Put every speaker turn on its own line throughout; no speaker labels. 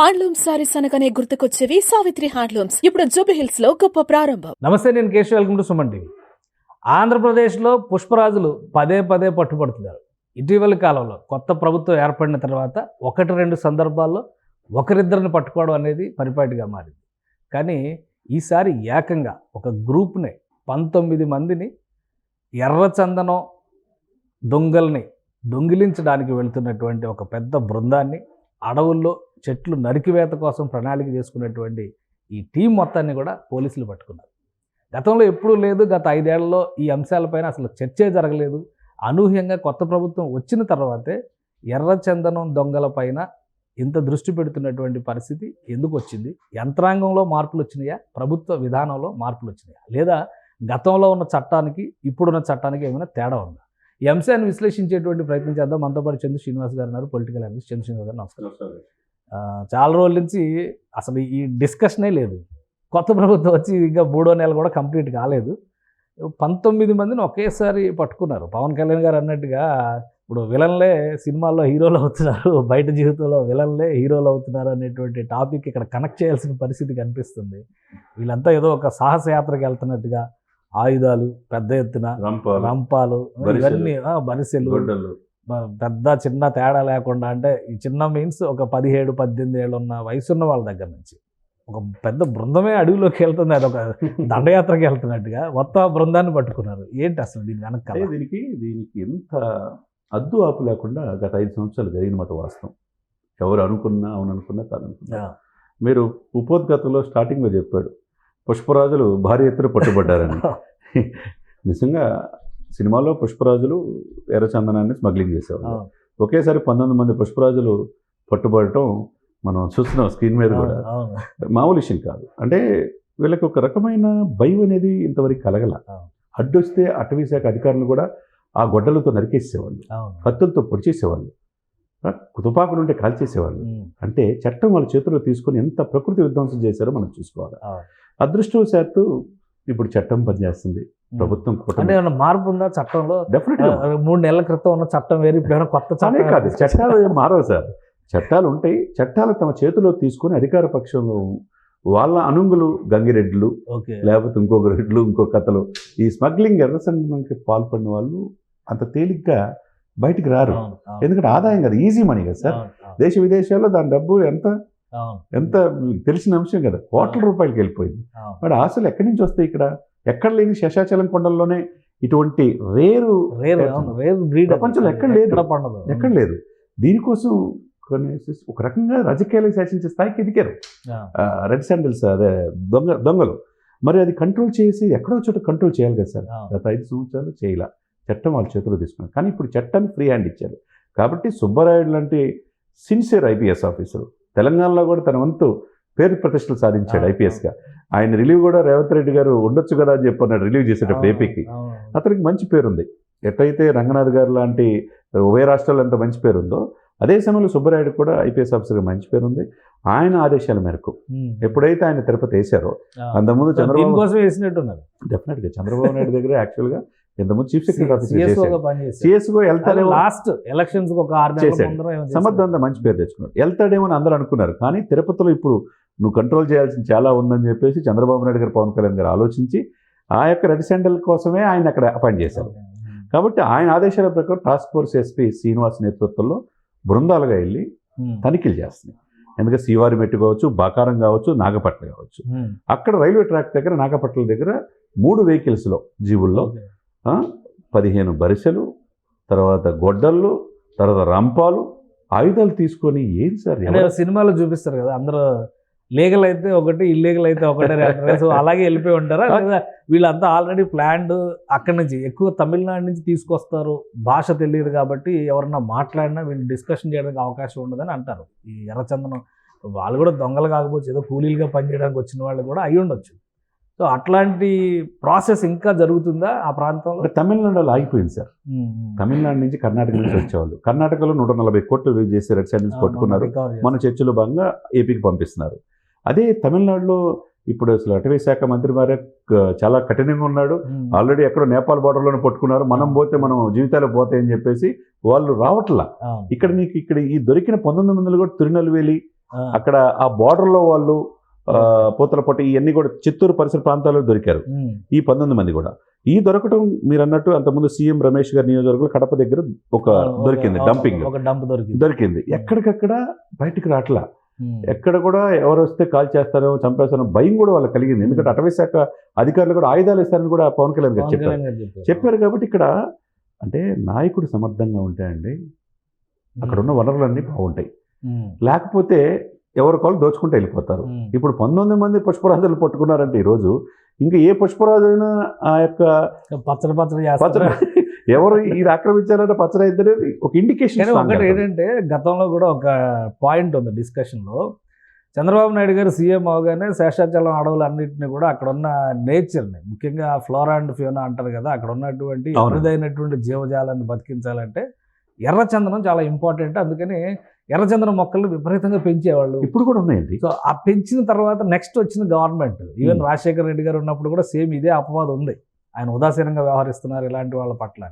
Handloom saris అనగానే గుర్తుకొచ్చేవి Savitri handlooms. ఇప్పుడు జూబీ hills లో గొప్ప ప్రారంభం.
నమస్తే, నేను Keshav. Welcome to Suman TV. ఆంధ్రప్రదేశ్లో పుష్పరాజులు పదే పదే పట్టుబడుతున్నారు. ఇటీవలి కాలంలో కొత్త ప్రభుత్వం ఏర్పడిన తర్వాత ఒకటి రెండు సందర్భాల్లో ఒకరిద్దరిని పట్టుకోవడం అనేది పరిపాటిగా మారింది. కానీ ఈసారి ఏకంగా ఒక గ్రూప్ని 19 మందిని ఎర్రచందనం దొంగల్ని దొంగిలించడానికి వెళుతున్నటువంటి ఒక పెద్ద బృందాన్ని, అడవుల్లో చెట్లు నరికివేత కోసం ప్రణాళిక చేసుకున్నటువంటి ఈ టీం మొత్తాన్ని కూడా పోలీసులు పట్టుకున్నారు. గతంలో ఎప్పుడూ లేదు, గత 5 ఏళ్లలో ఈ అంశాలపైన అసలు చర్చే జరగలేదు. అనూహ్యంగా కొత్త ప్రభుత్వం వచ్చిన తర్వాతే ఎర్రచందనం దొంగల పైన ఇంత దృష్టి పెడుతున్నటువంటి పరిస్థితి ఎందుకు వచ్చింది? యంత్రాంగంలో మార్పులు వచ్చినాయా? ప్రభుత్వ విధానంలో మార్పులు వచ్చినాయా? లేదా గతంలో ఉన్న చట్టానికి ఇప్పుడున్న చట్టానికి ఏమైనా తేడా ఉందా? ఈ అంశాన్ని విశ్లేషించేటువంటి ప్రయత్నం చేద్దాం. మనతో పాటు చంద్ర శ్రీనివాస్ గారు ఉన్నారు, పొలిటికల్ అనలిస్ట్. చంద్ర శ్రీనివాస్ గారు నమస్కారం. చాలా రోజుల నుంచి అసలు ఈ డిస్కషనే లేదు. కొత్త ప్రభుత్వం వచ్చి ఇంకా 3వ నెల కూడా కంప్లీట్ కాలేదు. 19 మందిని ఒకేసారి పట్టుకున్నారు. పవన్ కళ్యాణ్ గారు అన్నట్టుగా ఇప్పుడు విలన్లే సినిమాల్లో హీరోలు అవుతున్నారు, బయట జీవితంలో విలన్లే హీరోలు అవుతున్నారు అనేటువంటి టాపిక్ ఇక్కడ కనెక్ట్ చేయాల్సిన పరిస్థితి కనిపిస్తుంది. వీళ్ళంతా ఏదో ఒక సాహసయాత్రకు వెళ్తున్నట్టుగా ఆయుధాలు పెద్ద ఎత్తున, రంపాలు, ఇవన్నీ బరిసెలు, పెద్ద చిన్న తేడా లేకుండా, అంటే ఈ చిన్న మీన్స్ ఒక 17-18 ఏళ్ళు ఉన్న వయసున్న వాళ్ళ దగ్గర నుంచి ఒక పెద్ద బృందమే అడవిలోకి వెళ్తుంది. అది ఒక దండయాత్రకి వెళ్తున్నట్టుగా మొత్తం బృందాన్ని పట్టుకున్నారు. ఏంటి అసలు దీని వెనక?
దీనికి ఎంత అద్దు ఆపు లేకుండా గత 5 సంవత్సరాలు జరిగినమాట వాస్తవం. ఎవరు అనుకున్నా అవుననుకున్నా కాదనుకున్నా. మీరు ఉపోద్ఘాతంలో స్టార్టింగ్లో చెప్పాడు పుష్పరాజులు భారీ ఎత్తున పట్టుబడ్డారని. నిజంగా సినిమాలో పుష్పరాజులు ఎర్రచందనాన్ని స్మగ్లింగ్ చేసేవాళ్ళు. ఒకేసారి 19 మంది పుష్పరాజులు పట్టుబడటం మనం చూస్తున్నాం స్క్రీన్ మీద కూడా. మామూలు విషయం కాదు. అంటే వీళ్ళకి ఒక రకమైన భయం అనేది ఇంతవరకు కలగల. అడ్డొస్తే అటవీ శాఖ అధికారులు కూడా ఆ గొడ్డలతో నరికేసేవాళ్ళు, కత్తులతో పొడిచేసేవాళ్ళు, తుపాకులు ఉంటే కాల్చేసేవాళ్ళు. అంటే చట్టం వాళ్ళ చేతుల్లో తీసుకొని ఎంత ప్రకృతి విధ్వంసం చేశారో మనం చూసుకోవాలి. అదృష్టవశాత్తు ఇప్పుడు చట్టం పనిచేస్తుంది. ప్రభుత్వం
అంటే మార్పు ఉందా చట్టంలో?
డెఫినెట్గా
3 నెలల క్రితం ఉన్న చట్టం వేరు, ఇప్పుడు కొత్త చట్టం
కాదు. చట్టాలు ఏం మారవు సార్. చట్టాలు ఉంటాయి. చట్టాలు తమ చేతిలో తీసుకొని అధికార పక్షంలో వాళ్ళ అనుంగులు, గంగిరెడ్లు, లేకపోతే ఇంకొక రెడ్లు, ఇంకో కథలు, ఈ స్మగ్లింగ్ ఎర్రచందనంకి పాల్పడిన వాళ్ళు అంత తేలిగ్గా బయటికి రారు. ఎందుకంటే ఆదాయం కదా, ఈజీ మనీ కదా సార్. దేశ విదేశాల్లో దాని డబ్బు ఎంత తెలిసిన అంశం కదా, కోట్ల రూపాయలకి వెళ్ళిపోయింది. మరి ఆశలు ఎక్కడి నుంచి వస్తాయి? ఇక్కడ ఎక్కడ లేని శేషాచలం కొండల్లోనే ఇటువంటి రేరు ప్రపంచంలో ఎక్కడ లేదు. దీనికోసం ఒక రకంగా రాజకీయాలు శాసించే స్థాయికి ఎదిగారు రెడ్ శాండిల్స్, అదే దొంగలు. మరి అది కంట్రోల్ చేసి ఎక్కడో చోట కంట్రోల్ చేయాలి కదా సార్. గత 5 సంవత్సరాలు చేయాల, చట్టం వాళ్ళ చేతిలో తీసుకున్నారు. కానీ ఇప్పుడు చట్టాన్ని ఫ్రీ హ్యాండ్ ఇచ్చారు. కాబట్టి సుబ్బారాయుడు లాంటి సిన్సియర్ ఐపీఎస్ ఆఫీసర్ తెలంగాణలో కూడా తన వంతు పేరు ప్రతిష్టలు సాధించాడు ఐపీఎస్గా. ఆయన రిలీవ్ కూడా రేవంత్ రెడ్డి గారు ఉండొచ్చు కదా అని చెప్పన్నాడు రిలీవ్ చేసేటప్పుడు ఏపీకి. అతనికి మంచి పేరుంది. ఎట్లయితే రంగనాథ్ గారు లాంటి ఉభయ రాష్ట్రాల్లో ఎంత మంచి పేరుందో, అదే సమయంలో సుబ్బరాయుడు కూడా ఐపీఎస్ ఆఫీసర్గా మంచి పేరుంది. ఆయన ఆదేశాల మేరకు ఎప్పుడైతే ఆయన తిరుపతి వేశారో, అంతకుముందు చంద్రబాబు కోసం వేసినట్టున్నారు. డెఫినెట్గా చంద్రబాబు నాయుడు దగ్గర యాక్చువల్గా ఇంతకుముందు చీఫ్ సెక్రటరీ ఆఫీసర్ సిఎస్ఓ వెళ్తాడే,
లాస్ట్ ఎలక్షన్స్ ఒక 6
చేశాడు. సమర్థంగా మంచి పేరు తెచ్చుకున్నాడు. వెళ్తాడేమో అని అందరూ అనుకున్నారు. కానీ తిరుపతిలో ఇప్పుడు నువ్వు కంట్రోల్ చేయాల్సింది చాలా ఉందని చెప్పేసి చంద్రబాబు నాయుడు గారు, పవన్ కళ్యాణ్ గారు ఆలోచించి ఆ యొక్క రెడ్ శాండిల్ కోసమే ఆయన అక్కడ అపాయింట్ చేశారు. కాబట్టి ఆయన ఆదేశాల ప్రకారం టాస్క్ ఫోర్స్ ఎస్పీ శ్రీనివాస్ నేతృత్వంలో బృందాలుగా వెళ్ళి తనిఖీలు చేస్తున్నాయి. ఎందుకంటే శ్రీవారిమెట్టు కావచ్చు, బాకారం కావచ్చు, నాగపట్ల కావచ్చు. అక్కడ రైల్వే ట్రాక్ దగ్గర, నాగపట్ల దగ్గర 3 వెహికల్స్లో, జీవుల్లో 15 బరిసెలు, తర్వాత గొడ్డళ్ళు, తర్వాత రంపాలు, ఆయుధాలు తీసుకొని. ఏం సార్
సినిమాలో చూపిస్తారు కదా, అందరూ లీగల్ అయితే ఒకటి, ఇల్లీగల్ అయితే ఒకటి, అలాగే వెళ్ళిపోయి ఉంటారా? లేదా వీళ్ళంతా ఆల్రెడీ ప్లాన్డ్ అక్కడి నుంచి ఎక్కువ తమిళనాడు నుంచి తీసుకొస్తారు, భాష తెలియదు కాబట్టి ఎవరన్నా మాట్లాడినా వీళ్ళు డిస్కషన్ చేయడానికి అవకాశం ఉండదని అంటారు. ఈ ఎర్రచందనం వాళ్ళు కూడా దొంగలు కాకపోవచ్చు, ఏదో కూలీలుగా పనిచేయడానికి వచ్చిన వాళ్ళు కూడా అయి ఉండొచ్చు. సో అట్లాంటి ప్రాసెస్ ఇంకా జరుగుతుందా ఆ ప్రాంతంలో?
తమిళనాడులో ఆగిపోయింది సార్. తమిళనాడు నుంచి కర్ణాటక నుంచి వచ్చేవాళ్ళు. కర్ణాటకలో 140 కోట్లు రిలీజ్ చేసి రెడ్ శాండిల్స్ పట్టుకున్నారు. మన చర్చలో భాగంగా ఏపీకి పంపిస్తున్నారు. అదే తమిళనాడులో ఇప్పుడు అసలు అటవీ శాఖ మంత్రి వారే చాలా కఠినంగా ఉన్నాడు. ఆల్రెడీ ఎక్కడో నేపాల్ బార్డర్లోనే పట్టుకున్నారు. మనం పోతే మనం జీవితాలు పోతాయని చెప్పేసి వాళ్ళు రావట్లా. ఇక్కడ నీకు ఈ దొరికిన 19 మందిలో కూడా తిరునెల్వేలి, అక్కడ ఆ బార్డర్లో వాళ్ళు పూతలపట్టు ఇవన్నీ కూడా చిత్తూరు పరిసర ప్రాంతాల్లో దొరికారు ఈ 19 మంది కూడా. ఈ దొరకటం మీరు అన్నట్టు అంతకుముందు సీఎం రమేష్ గారి నియోజకవర్గంలో కడప దగ్గర ఒక దొరికింది, డంపింగ్ దొరికింది. ఎక్కడికక్కడ బయటికి రావట్లా, ఎక్కడ కూడా ఎవరు వస్తే కాల్ చేస్తారో చంపేస్తారో భయం కూడా వాళ్ళకి కలిగింది. ఎందుకంటే అటవీ శాఖ అధికారులు కూడా ఆయుధాలు ఇస్తారని కూడా పవన్ కళ్యాణ్ గారు చెప్పారు. కాబట్టి ఇక్కడ అంటే నాయకుడు సమర్థంగా ఉంటాయండి, అక్కడ ఉన్న వనరులన్నీ బాగుంటాయి. లేకపోతే ఎవరికాళ్ళు దోచుకుంటూ వెళ్ళిపోతారు. ఇప్పుడు 19 మంది పుష్పరాజులు పట్టుకున్నారంటే ఈరోజు ఇంకా ఏ పుష్పరాజు అయినా ఆ యొక్క పచ్చడి ఎవరు ఇది ఆక్రమించాలంటే పచ్చడి అయితే ఒక ఇండికేషన్.
ఒకటి ఏంటంటే గతంలో కూడా ఒక పాయింట్ ఉంది డిస్కషన్లో, చంద్రబాబు నాయుడు గారు సీఎం అవగానే శేషాచలం అడవులు అన్నింటినీ కూడా అక్కడ ఉన్న నేచర్ని, ముఖ్యంగా ఫ్లోరా అండ్ ఫ్యూనా అంటారు కదా, అక్కడ ఉన్నటువంటి అరుదైనటువంటి జీవజాలాన్ని బతికించాలంటే ఎర్రచందనం చాలా ఇంపార్టెంట్. అందుకని ఎర్రచందనం మొక్కలు విపరీతంగా పెంచేవాళ్ళు, ఇప్పుడు కూడా ఉన్నాయండి. సో ఆ పెంచిన తర్వాత నెక్స్ట్ వచ్చిన గవర్నమెంట్, ఈవెన్ రాజశేఖర రెడ్డి గారు ఉన్నప్పుడు కూడా సేమ్ ఇదే అపవాదం ఉంది, ఆయన ఉదాసీనంగా వ్యవహరిస్తున్నారు ఇలాంటి వాళ్ళ పట్ల.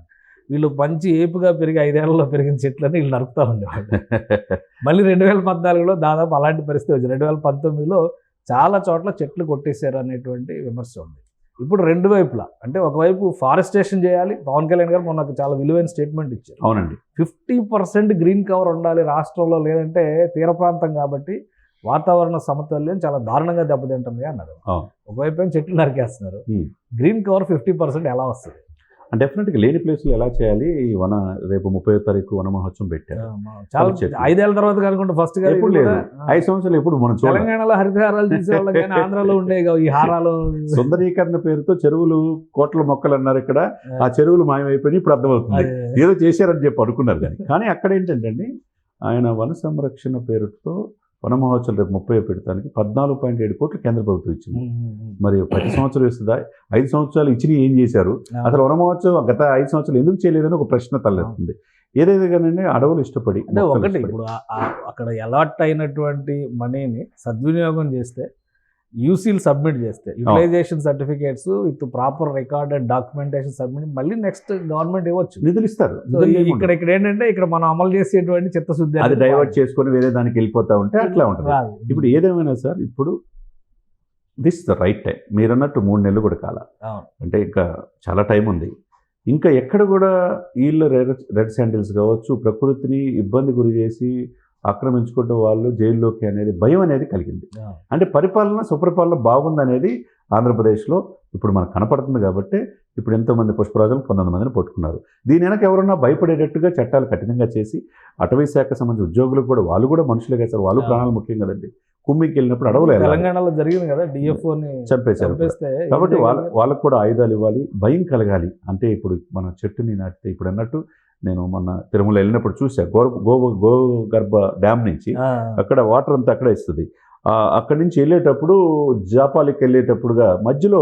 వీళ్ళు మంచి ఏపుగా పెరిగి 5 ఏళ్లలో పెరిగిన చెట్లని వీళ్ళు నరుకుతూ ఉండేవాళ్ళు. మళ్ళీ 2014లో దాదాపు అలాంటి పరిస్థితి వచ్చింది. 2019లో చాలా చోట్ల చెట్లు కొట్టేశారు అనేటువంటి విమర్శ ఉంది. ఇప్పుడు రెండు వైపులా, అంటే ఒకవైపు ఫారెస్టేషన్ చేయాలి. పవన్ కళ్యాణ్ గారు మొన్న చాలా విలువైన స్టేట్మెంట్ ఇచ్చారు.
అవునండి,
50% గ్రీన్ కవర్ ఉండాలి రాష్ట్రంలో, లేదంటే తీర ప్రాంతం కాబట్టి వాతావరణ సమతుల్యం చాలా దారుణంగా దెబ్బతింటుంది అన్నారు. ఒకవైపు చెట్లు నరికేస్తున్నారు, గ్రీన్ కవర్ 50% ఎలా వస్తుంది?
డెఫినెట్గా లేని ప్లేస్లో ఎలా చేయాలి? ఈ రేపు 30వ తారీఖు వన మహోత్సవం పెట్టారు.
చాలా 5 ఏళ్ల తర్వాత కనుకుంటే ఫస్ట్ గా
ఎప్పుడు లేదు, 5 సంవత్సరాలు ఎప్పుడు మనం
తెలంగాణలో హరితహారాలు తీసేవాళ్ళం కానీ ఆంధ్రాలో ఉండేవి ఈ హారాలు.
సుందరీకరణ పేరుతో చెరువులు కోట్ల మొక్కలు అన్నారు, ఇక్కడ ఆ చెరువులు మాయమైపోయి ఇప్పుడు అర్థమవుతుంది ఏదో చేశారని చెప్పి అనుకున్నారు. కానీ అక్కడ ఏంటంటే ఆయన వన సంరక్షణ పేరుతో వన మహోత్సవం రేపు 30 పెడతానికి 14.7 కోట్లు కేంద్ర ప్రభుత్వం ఇచ్చింది. మరి ప్రతి సంవత్సరం ఇస్తుందా? 5 సంవత్సరాలు ఇచ్చి ఏం చేశారు? అసలు వన మహోత్సవం గత 5 సంవత్సరాలు ఎందుకు చేయలేదని ఒక ప్రశ్న తలెత్తుంది. ఏదైతే కానీ అడవులు ఇష్టపడి
అంటే ఒకటి, ఇప్పుడు అక్కడ అలాట్ అయినటువంటి మనీని సద్వినియోగం చేస్తే, యూసీలు సబ్మిట్ చేస్తే, utilization certificates with proper record and documentation submit మళ్ళీ నెక్స్ట్ గవర్నమెంట్ ఇవ్వచ్చు, నిధులు ఇస్తారు. ఇక్కడ ఏంటంటే ఇక్కడ మనం అమలు చేసేటువంటి చిత్తశుద్ధి
అది డైవర్ట్ చేసుకొని వేరే దానికి వెళ్ళిపోతా ఉంటే అట్లా ఉంటుంది. ఇప్పుడు ఏదేమైనా సార్, ఇప్పుడు దిస్ ద రైట్ టైం. మీరు అన్నట్టు 3 నెలలు కూడా కాల, అంటే ఇంకా చాలా టైం ఉంది. ఇంకా ఎక్కడ కూడా వీళ్ళు రెడ్ శాండిల్స్ కావచ్చు, ప్రకృతిని ఇబ్బంది గురి చేసి ఆక్రమించుకుంటే వాళ్ళు జైల్లోకి అనేది భయం అనేది కలిగింది. అంటే పరిపాలన సుపరిపాలన బాగుందనేది ఆంధ్రప్రదేశ్లో ఇప్పుడు మనకు కనపడుతుంది. కాబట్టి ఇప్పుడు ఎంతోమంది పుష్పరాజులు 19 మందిని పట్టుకున్నారు. దీని వెనక ఎవరన్నా భయపడేటట్టుగా చట్టాలు కఠినంగా చేసి, అటవీ శాఖ సంబంధించిన ఉద్యోగులకు కూడా వాళ్ళు కూడా మనుషులే కదా సార్, వాళ్ళు ప్రాణాలు ముఖ్యం కదండి. కుమ్మికి వెళ్ళినప్పుడు అడవులు
తెలంగాణలో జరిగింది కదా, డిఎఫ్ఓని
చంపేశారు. కాబట్టి వాళ్ళకు కూడా ఆయుధాలు ఇవ్వాలి, భయం కలగాలి. అంటే ఇప్పుడు మన చెట్టుని నాటితే, ఇప్పుడు అన్నట్టు నేను మొన్న తిరుమల వెళ్ళినప్పుడు చూసా, గోగర్భ డ్యామ్ నుంచి అక్కడ వాటర్ అంతా అక్కడ ఇస్తుంది. అక్కడి నుంచి వెళ్ళేటప్పుడు జాపాలికి వెళ్ళేటప్పుడుగా మధ్యలో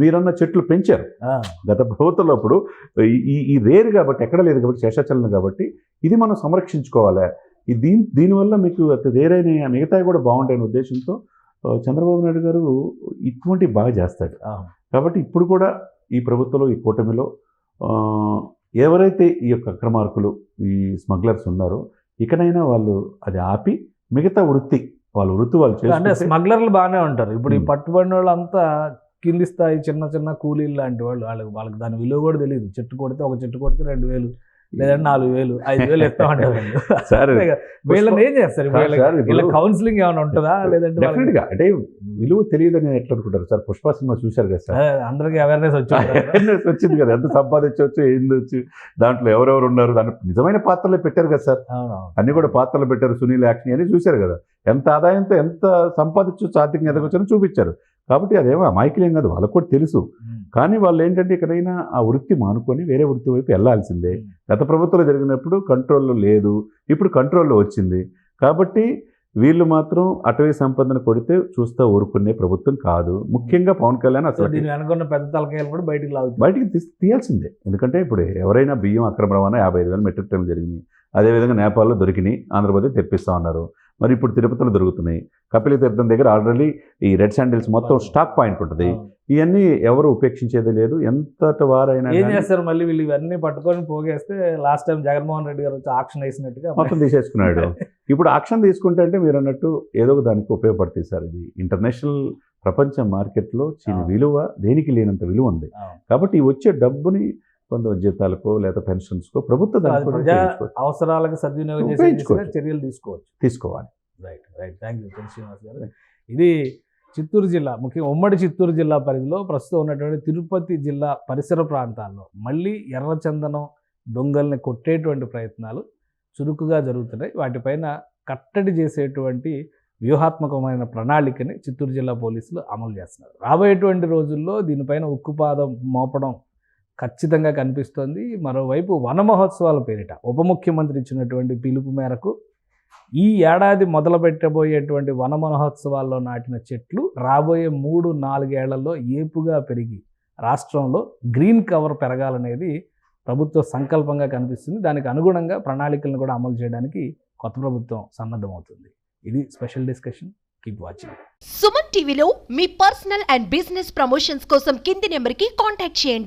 మీరన్న చెట్లు పెంచారు గత ప్రభుత్వంలో. అప్పుడు ఈ రేరు కాబట్టి ఎక్కడ లేదు కాబట్టి, శేషాచలం కాబట్టి ఇది మనం సంరక్షించుకోవాలి. దీనివల్ల మీకు రేరైన మిగతాయి కూడా బాగుంటాయనే ఉద్దేశంతో చంద్రబాబు నాయుడు గారు ఇటువంటి బాగా చేస్తాడు. కాబట్టి ఇప్పుడు కూడా ఈ ప్రభుత్వంలో, ఈ కూటమిలో ఎవరైతే ఈ యొక్క అక్రమార్కులు, ఈ స్మగ్లర్స్ ఉన్నారో, ఇకనైనా వాళ్ళు అది ఆపి మిగతా వాళ్ళ వృత్తి వాళ్ళు చేస్తారు.
అంటే స్మగ్లర్లు బాగానే ఉంటారు. ఇప్పుడు ఈ పట్టుబడిన వాళ్ళు అంతా కింది స్థాయి చిన్న చిన్న కూలీలు లాంటి వాళ్ళు, వాళ్ళకి దాని విలువ కూడా తెలియదు. ఒక చెట్టు కొడితే 2,000 లేదంటే 4,000 5,000 ఎత్తా ఉంటారు. వీళ్ళని ఏం చేస్తారు? వీళ్ళ కౌన్సిలింగ్ ఏమైనా ఉంటుందా? లేదంటే
డెఫినెట్గా అంటే విలువ తెలియదని ఎట్లా అనుకుంటారు సార్? పుష్ప సినిమా చూశారు కదా సార్,
అందరికీ అవేర్నెస్
వచ్చింది కదా, ఎంత సంపాదించవచ్చు, ఏంది వచ్చి దాంట్లో ఎవరెవరు ఉన్నారు, దాంట్లో నిజమైన పాత్రలే పెట్టారు కదా సార్, అన్ని కూడా పాత్రలు పెట్టారు. సునీల్ యాక్షన్ అని చూశారు కదా, ఎంత ఆదాయంతో ఎంత సంపాదించవచ్చు, ఆర్థికంగా ఎదగొచ్చని చూపించారు. కాబట్టి అదేమో అమాయకులేం కాదు, వాళ్ళకు కూడా తెలుసు. కానీ వాళ్ళు ఏంటంటే ఇక్కడైనా ఆ వృత్తి మానుకొని వేరే వృత్తి వైపు వెళ్ళాల్సిందే. గత ప్రభుత్వంలో జరిగినప్పుడు కంట్రోల్లో లేదు, ఇప్పుడు కంట్రోల్లో వచ్చింది. కాబట్టి వీళ్ళు మాత్రం అటవీ సంపదను కొడితే చూస్తా ఊరుకునే ప్రభుత్వం కాదు. ముఖ్యంగా పవన్ కళ్యాణ్ అసలు
అనుకున్న పెద్ద తలకాయలు కూడా
బయటికి తీయాల్సిందే. ఎందుకంటే ఇప్పుడు ఎవరైనా బియ్యం అక్రమ రవాణా 55,000 మెట్రిక్ టన్నులు జరిగినాయి. అదేవిధంగా నేపాల్లో దొరికినాయి, ఆంధ్రప్రదేశ్ తెప్పిస్తా ఉన్నారు. మరి ఇప్పుడు తిరుపతిలో దొరుకుతున్నాయి. కపిల తీర్థం దగ్గర ఆల్రెడీ ఈ రెడ్ శాండిల్స్ మొత్తం స్టాక్ పాయింట్ ఉంటుంది. ఇవన్నీ ఎవరు ఉపేక్షించేది లేదు. ఎంతటి వారైనా
ఏం చేస్తారు మళ్ళీ వీళ్ళు ఇవన్నీ పట్టుకొని పోగేస్తే లాస్ట్ టైం జగన్మోహన్ రెడ్డి గారు వచ్చి ఆక్షన్ వేసినట్టుగా
మొత్తం తీసేసుకున్నాడు. ఇప్పుడు ఆక్షన్ తీసుకుంటే అంటే మీరు అన్నట్టు ఏదో ఒక దానికి ఉపయోగపడుతుంది సార్. ఇది ఇంటర్నేషనల్ ప్రపంచ మార్కెట్లో చిన్న విలువ దేనికి లేనంత విలువ ఉంది. కాబట్టి వచ్చే డబ్బుని కొంత జీతాలకో లేదా పెన్షన్స్కో ప్రభుత్వ
అవసరాలకు సద్వినియోగం చేసే చర్యలు
తీసుకోవాలి.
రైట్ థ్యాంక్ యూ శ్రీనివాస్ గారు. ఇది చిత్తూరు జిల్లా, ముఖ్యంగా ఉమ్మడి చిత్తూరు జిల్లా పరిధిలో ప్రస్తుతం ఉన్నటువంటి తిరుపతి జిల్లా పరిసర ప్రాంతాల్లో మళ్ళీ ఎర్రచందనం దొంగల్ని కొట్టేటువంటి ప్రయత్నాలు చురుకుగా జరుగుతున్నాయి. వాటిపైన కట్టడి చేసేటువంటి వ్యూహాత్మకమైన ప్రణాళికని చిత్తూరు జిల్లా పోలీసులు అమలు చేస్తున్నారు. రాబోయేటువంటి రోజుల్లో దీనిపైన ఉక్కుపాదం మోపడం ఖచ్చితంగా కనిపిస్తోంది. మరోవైపు వన మహోత్సవాల పేరిట ఉప ముఖ్యమంత్రి ఇచ్చినటువంటి పిలుపు మేరకు ఈ ఏడాది మొదలు పెట్టబోయేటువంటి వన మహోత్సవాల్లో నాటిన చెట్లు రాబోయే 3-4 ఏళ్లలో ఏపుగా పెరిగి రాష్ట్రంలో గ్రీన్ కవర్ పెరగాలనేది ప్రభుత్వ సంకల్పంగా కనిపిస్తుంది. దానికి అనుగుణంగా ప్రణాళికలను కూడా అమలు చేయడానికి కొత్త ప్రభుత్వం సన్నద్ధమవుతుంది. ఇది special discussion. Keep watching.
Suman టీవీలో మీ పర్సనల్ అండ్ బిజినెస్ ప్రమోషన్స్ కోసం కింది నెంబర్కి కాంటాక్ట్ చేయండి.